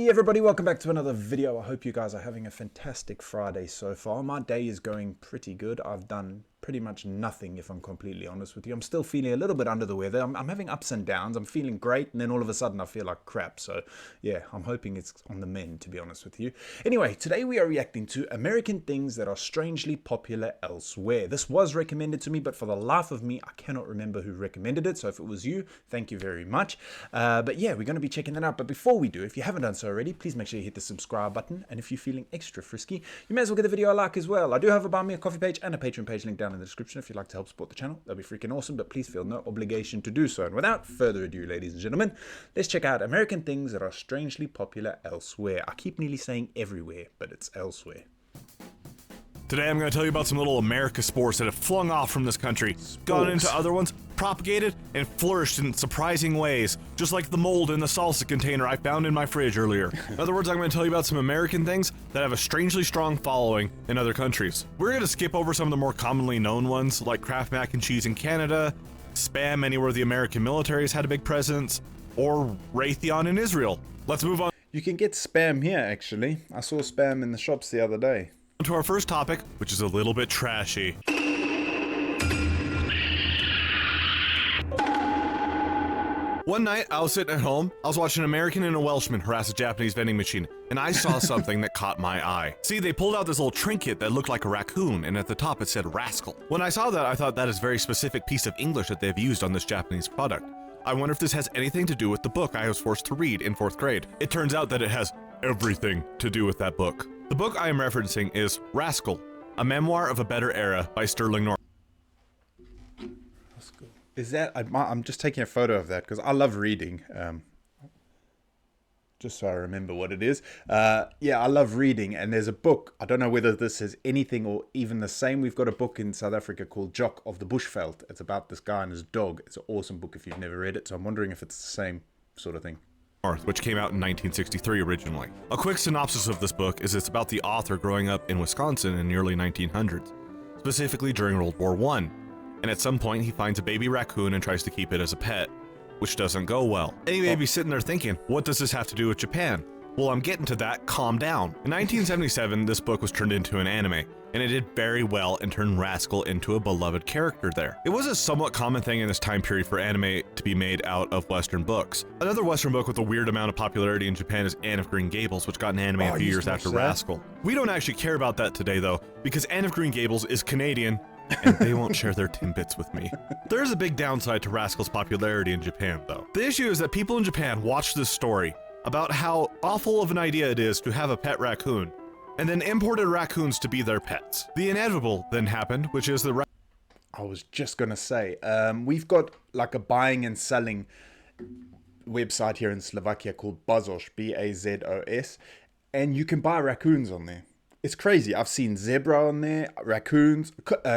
everybody, welcome back to another video. I hope you guys are having a fantastic Friday so far. My day is going pretty good. I've done pretty much nothing, if I'm completely honest with you. I'm still feeling a little bit under the weather. I'm having ups and downs. I'm feeling great, and then all of a sudden I feel like crap. So yeah, I'm hoping it's on the mend, to be honest with you. Anyway, today we are reacting to American things that are strangely popular elsewhere. This was recommended to me, but for the life of me, I cannot remember who recommended it. So if it was you, thank you very much. But yeah, we're going to be checking that out. But before we do, if you haven't done so already, please make sure you hit the subscribe button. And if you're feeling extra frisky, you may as well give the video a like as well. I do have a Buy Me a Coffee page and a Patreon page linked down in the description if you'd like to help support the channel. That'd be freaking awesome, but please feel no obligation to do so. And without further ado, ladies and gentlemen, let's check out American things that are strangely popular elsewhere. I keep nearly saying everywhere, but it's elsewhere. Today I'm going to tell you about some little America sports that have flung off from this country, gone into other ones, propagated, and flourished in surprising ways, just like the mold in the salsa container I found in my fridge earlier. In other words, I'm going to tell you about some American things that have a strangely strong following in other countries. We're going to skip over some of the more commonly known ones, like Kraft mac and cheese in Canada, Spam anywhere the American military has had a big presence, or Raytheon in Israel. Let's move on. You can get Spam here, actually. I saw Spam in the shops the other day. To our first topic, which is a little bit trashy. One night, I was sitting at home, I was watching an American and a Welshman harass a Japanese vending machine, and I saw something that caught my eye. See, they pulled out this little trinket that looked like a raccoon, and at the top it said Rascal. When I saw that, I thought that is a very specific piece of English that they've used on this Japanese product. I wonder if this has anything to do with the book I was forced to read in 4th grade. It turns out that it has everything to do with that book. The book I am referencing is Rascal, a memoir of a better era by Sterling Norman. Is that, I'm just taking a photo of that because I love reading, just so I remember what it is. Yeah, I love reading, and there's a book, I don't know whether this is anything or even the same. We've got a book in South Africa called Jock of the Bushveld. It's about this guy and his dog. It's an awesome book if you've never read it, so I'm wondering if it's the same sort of thing. Which came out in 1963 originally. A quick synopsis of this book is it's about the author growing up in Wisconsin in the early 1900s, specifically during World War I. And at some point he finds a baby raccoon and tries to keep it as a pet, which doesn't go well. And you may be sitting there thinking, what does this have to do with Japan? Well, I'm getting to that, calm down. In 1977, this book was turned into an anime, and it did very well and turned Rascal into a beloved character there. It was a somewhat common thing in this time period for anime to be made out of Western books. Another Western book with a weird amount of popularity in Japan is Anne of Green Gables, which got an anime a few years after Rascal. We don't actually care about that today though, because Anne of Green Gables is Canadian, and they won't share their Timbits with me. There's a big downside to Rascal's popularity in Japan though. The issue is that people in Japan watch this story about how awful of an idea it is to have a pet raccoon, and then imported raccoons to be their pets. The inevitable then happened, which is I was just gonna say, we've got like a buying and selling website here in Slovakia called Bazos, B-A-Z-O-S, and you can buy raccoons on there. It's crazy. I've seen zebra on there, raccoons,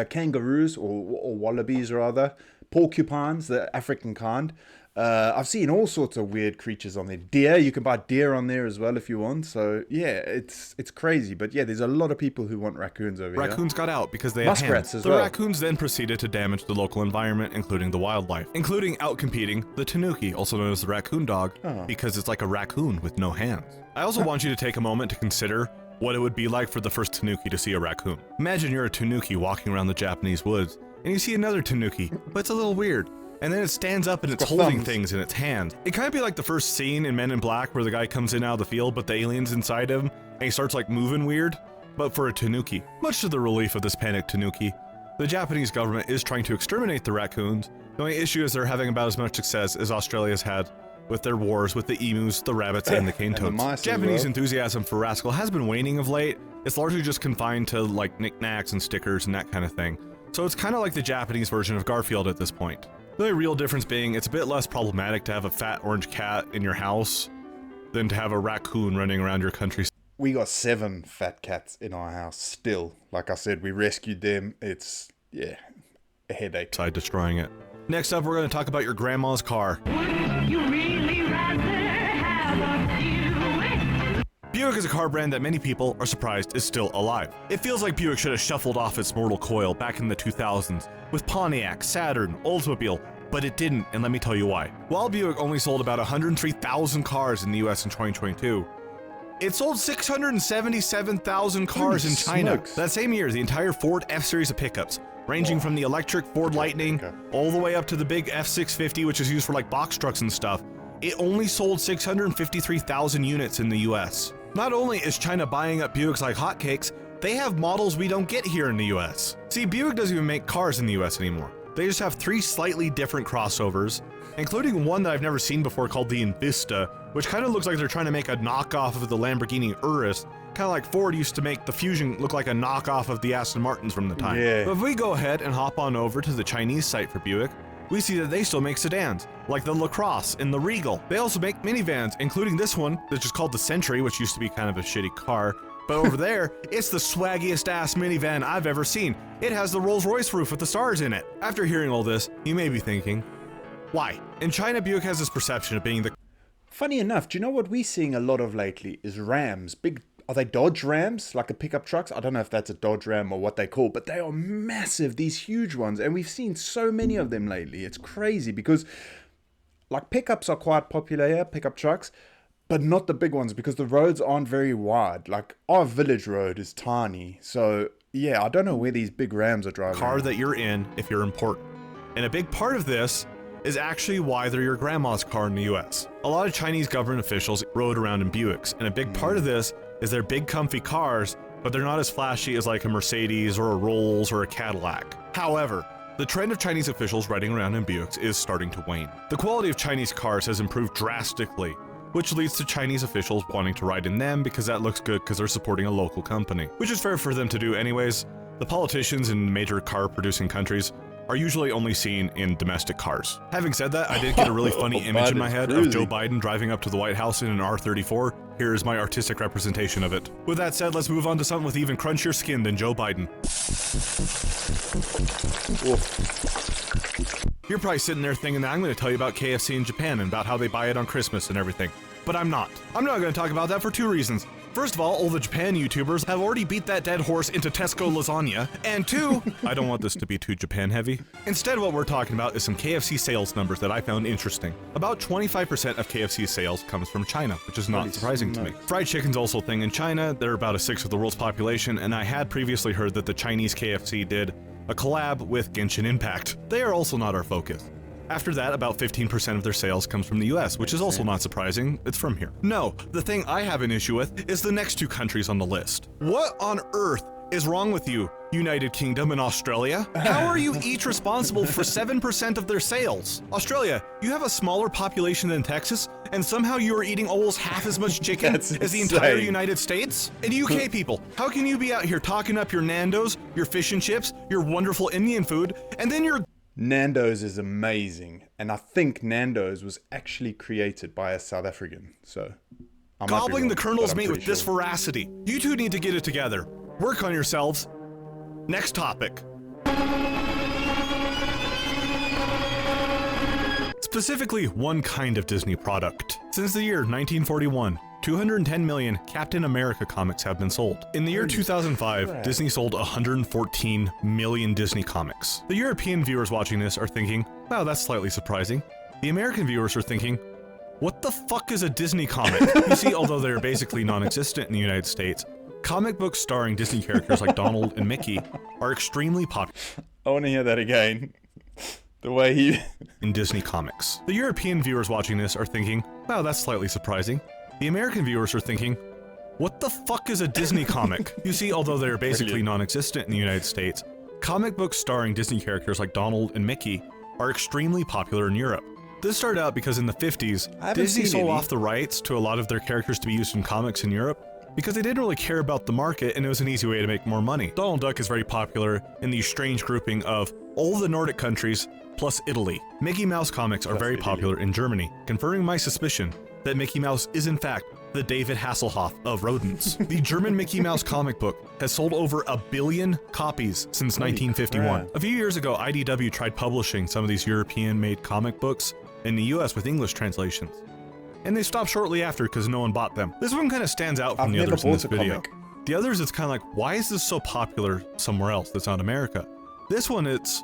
kangaroos, or wallabies rather, porcupines, the African kind. I've seen all sorts of weird creatures on there. Deer, you can buy deer on there as well if you want. So yeah, it's crazy. But yeah, there's a lot of people who want raccoons over here. Raccoons got out because they had muskrats as well. The raccoons then proceeded to damage the local environment, including the wildlife, including outcompeting the tanuki, also known as the raccoon dog, because it's like a raccoon with no hands. I also want you to take a moment to consider what it would be like for the first tanuki to see a raccoon. Imagine you're a tanuki walking around the Japanese woods, and you see another tanuki, but it's a little weird. And then it stands up and it's holding things in its hand. It kind of be like the first scene in Men in Black where the guy comes in out of the field, but the alien's inside him, and he starts like moving weird, but for a tanuki. Much to the relief of this panicked tanuki, the Japanese government is trying to exterminate the raccoons. The only issue is they're having about as much success as Australia's had with their wars with the emus, the rabbits, and the cane toads. Japanese enthusiasm for Rascal has been waning of late. It's largely just confined to like knickknacks and stickers and that kind of thing. So it's kind of like the Japanese version of Garfield at this point. The only real difference being it's a bit less problematic to have a fat orange cat in your house than to have a raccoon running around your country. We got 7 fat cats in our house still. Like I said, we rescued them. It's, yeah, a headache. Side destroying it. Next up, we're going to talk about your grandma's car. Wouldn't you really rather have a Buick? Buick is a car brand that many people are surprised is still alive. It feels like Buick should have shuffled off its mortal coil back in the 2000s with Pontiac, Saturn, Oldsmobile, but it didn't, and let me tell you why. While Buick only sold about 103,000 cars in the US in 2022, It sold 677,000 cars in China. smokes. That same year, the entire Ford F-Series of pickups, ranging from the electric Ford Lightning all the way up to the big F-650, which is used for like box trucks and stuff, it only sold 653,000 units in the US. Not only is China buying up Buicks like hotcakes, they have models we don't get here in the US. See, Buick doesn't even make cars in the US anymore. They just have 3 slightly different crossovers, including one that I've never seen before called the Invista, which kind of looks like they're trying to make a knockoff of the Lamborghini Urus, kind of like Ford used to make the Fusion look like a knockoff of the Aston Martins from the time. Yeah. But if we go ahead and hop on over to the Chinese site for Buick, we see that they still make sedans, like the LaCrosse and the Regal. They also make minivans, including this one, that's just called the Century, which used to be kind of a shitty car. But over there, it's the swaggiest ass minivan I've ever seen. It has the Rolls-Royce roof with the stars in it. After hearing all this, you may be thinking, why? In China, Buick has this perception of being the Funny enough, do you know what we're seeing a lot of lately is Rams. Are they Dodge Rams, like a pickup trucks? I don't know if that's a Dodge Ram or what they call, but they are massive, these huge ones. And we've seen so many of them lately. It's crazy because like pickups are quite popular here, pickup trucks, but not the big ones because the roads aren't very wide. Like our village road is tiny. So yeah, I don't know where these big Rams are driving. car that you're in if you're important. And a big part of this is actually why they're your grandma's car in the US. A lot of Chinese government officials rode around in Buicks, and a big part of this is they're big comfy cars, but they're not as flashy as like a Mercedes or a Rolls or a Cadillac. However, the trend of Chinese officials riding around in Buicks is starting to wane. The quality of Chinese cars has improved drastically, which leads to Chinese officials wanting to ride in them because that looks good because they're supporting a local company, which is fair for them to do anyways. The politicians in major car producing countries are usually only seen in domestic cars. Having said that, I did get a really funny image in my head of Joe Biden driving up to the White House in an R34. Here's my artistic representation of it. With that said, let's move on to something with even crunchier skin than Joe Biden. You're probably sitting there thinking that I'm going to tell you about KFC in Japan and about how they buy it on Christmas and everything. But I'm not. I'm not going to talk about that for 2 reasons. First of all the Japan YouTubers have already beat that dead horse into Tesco lasagna. And 2, I don't want this to be too Japan heavy. Instead, what we're talking about is some KFC sales numbers that I found interesting. About 25% of KFC sales comes from China, which is not surprising to me. Fried chicken's also a thing in China. They're about 1/6 of the world's population, and I had previously heard that the Chinese KFC did a collab with Genshin Impact. They are also not our focus. After that, about 15% of their sales comes from the US, which is also not surprising. It's from here. No, the thing I have an issue with is the next 2 countries on the list. What on earth is wrong with you, United Kingdom and Australia? How are you each responsible for 7% of their sales? Australia, you have a smaller population than Texas, and somehow you are eating almost half as much chicken as the entire United States? And UK people, how can you be out here talking up your Nando's, your fish and chips, your wonderful Indian food, and then you're Nando's is amazing, and I think Nando's was actually created by a South African, so I might be gobbling wrong, the but Colonel's I'm meat with pretty this sure. veracity? You two need to get it together. Work on yourselves. Next topic. Specifically, one kind of Disney product. Since the year 1941, 210 million Captain America comics have been sold. In the year 2005, Disney sold 114 million Disney comics. The European viewers watching this are thinking, wow, that's slightly surprising. The American viewers are thinking, what the fuck is a Disney comic? You see, although they're basically non-existent in the United States, comic books starring Disney characters like Donald and Mickey are extremely popular. I want to hear that again. The way he... in Disney comics. The European viewers watching this are thinking, wow, that's slightly surprising. The American viewers are thinking, what the fuck is a Disney comic? You see, although they're basically non-existent in the United States, comic books starring Disney characters like Donald and Mickey are extremely popular in Europe. This started out because in the 50s, Disney sold off the rights to a lot of their characters to be used in comics in Europe because they didn't really care about the market and it was an easy way to make more money. Donald Duck is very popular in the strange grouping of all the Nordic countries plus Italy. Mickey Mouse comics are very popular in Germany, confirming my suspicion that Mickey Mouse is in fact the David Hasselhoff of rodents. The German Mickey Mouse comic book has sold over 1 billion copies since 1951. A few years ago, IDW tried publishing some of these European-made comic books in the US with English translations, and they stopped shortly after because no one bought them. This one kind of stands out from the others in this video. The others, it's kind of like, why is this so popular somewhere else that's not America? This one, it's,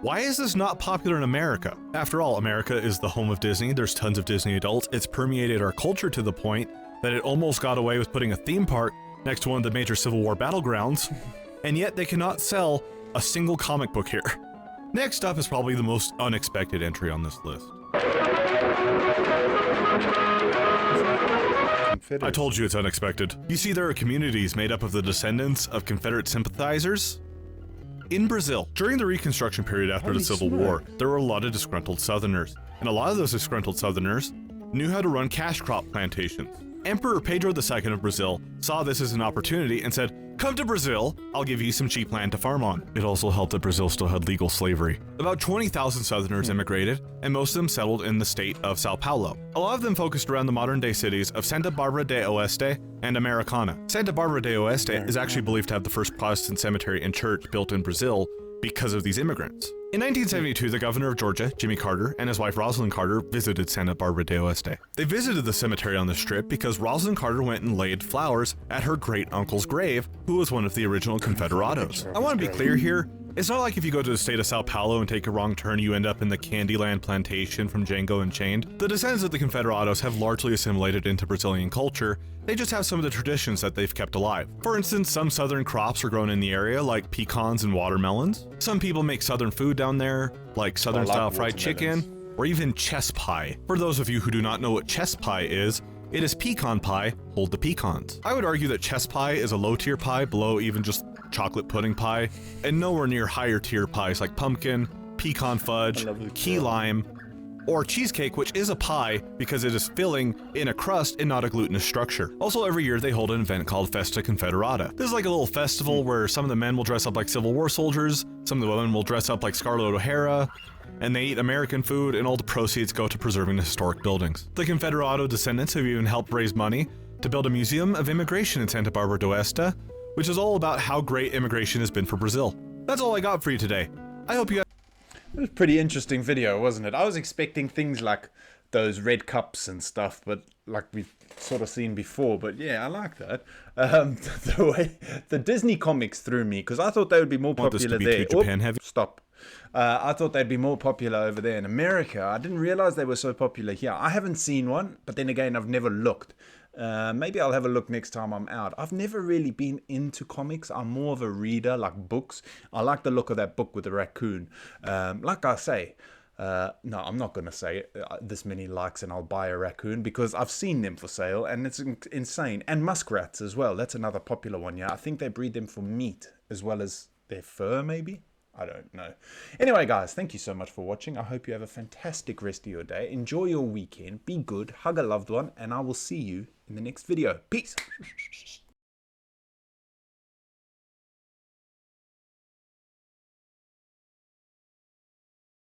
why is this not popular in America? After all, America is the home of Disney. There's tons of Disney adults. It's permeated our culture to the point that it almost got away with putting a theme park next to one of the major Civil War battlegrounds, and yet they cannot sell a single comic book here. Next up is probably the most unexpected entry on this list. I told you it's unexpected. You see, there are communities made up of the descendants of Confederate sympathizers in Brazil. During the Reconstruction period after the Civil War, there were a lot of disgruntled Southerners, and a lot of those disgruntled Southerners knew how to run cash crop plantations. Emperor Pedro II of Brazil saw this as an opportunity and said, "Come to Brazil, I'll give you some cheap land to farm on." It also helped that Brazil still had legal slavery. About 20,000 Southerners immigrated, and most of them settled in the state of Sao Paulo. A lot of them focused around the modern-day cities of Santa Barbara de Oeste and Americana. Santa Barbara de Oeste is actually believed to have the first Protestant cemetery and church built in Brazil because of these immigrants. In 1972, the governor of Georgia, Jimmy Carter, and his wife Rosalind Carter visited Santa Barbara de Oeste. They visited the cemetery on this trip because Rosalind Carter went and laid flowers at her great-uncle's grave, who was one of the original Confederados. I want to be clear here, it's not like if you go to the state of Sao Paulo and take a wrong turn, you end up in the Candyland plantation from Django Unchained. The descendants of the Confederados have largely assimilated into Brazilian culture. They just have some of the traditions that they've kept alive. For instance, some southern crops are grown in the area, like pecans and watermelons. Some people make southern food down there, like southern-style fried chicken, or even chess pie. For those of you who do not know what chess pie is, it is pecan pie, hold the pecans. I would argue that chess pie is a low-tier pie below even just chocolate pudding pie, and nowhere near higher-tier pies like pumpkin, pecan fudge, key lime, or cheesecake, which is a pie because it is filling in a crust and not a glutinous structure. Also, every year they hold an event called Festa Confederata. This is like a little festival where some of the men will dress up like Civil War soldiers, some of the women will dress up like Scarlett O'Hara, and they eat American food, and all the proceeds go to preserving the historic buildings. The Confederado descendants have even helped raise money to build a museum of immigration in Santa Barbara do Oeste, which is all about how great immigration has been for Brazil. That's all I got for you today. I hope you guys... It was a pretty interesting video, wasn't it? I was expecting things like those red cups and stuff, but like we've sort of seen before. But yeah, I like that. The Disney comics threw me because I thought they would be more popular there. Stop. I thought they'd be more popular over there in America. I didn't realize they were so popular here. I haven't seen one, but then again, I've never looked. Maybe I'll have a look next time I'm out. I've never really been into comics. I'm more of a reader, like books. I like the look of that book with the raccoon. Like I say, no, I'm not going to say this many likes and I'll buy a raccoon because I've seen them for sale and it's insane. And muskrats as well. That's another popular one. Yeah, I think they breed them for meat as well as their fur, maybe. I don't know. Anyway, guys, thank you so much for watching. I hope you have a fantastic rest of your day. Enjoy your weekend. Be good. Hug a loved one. And I will see you in the next video. Peace.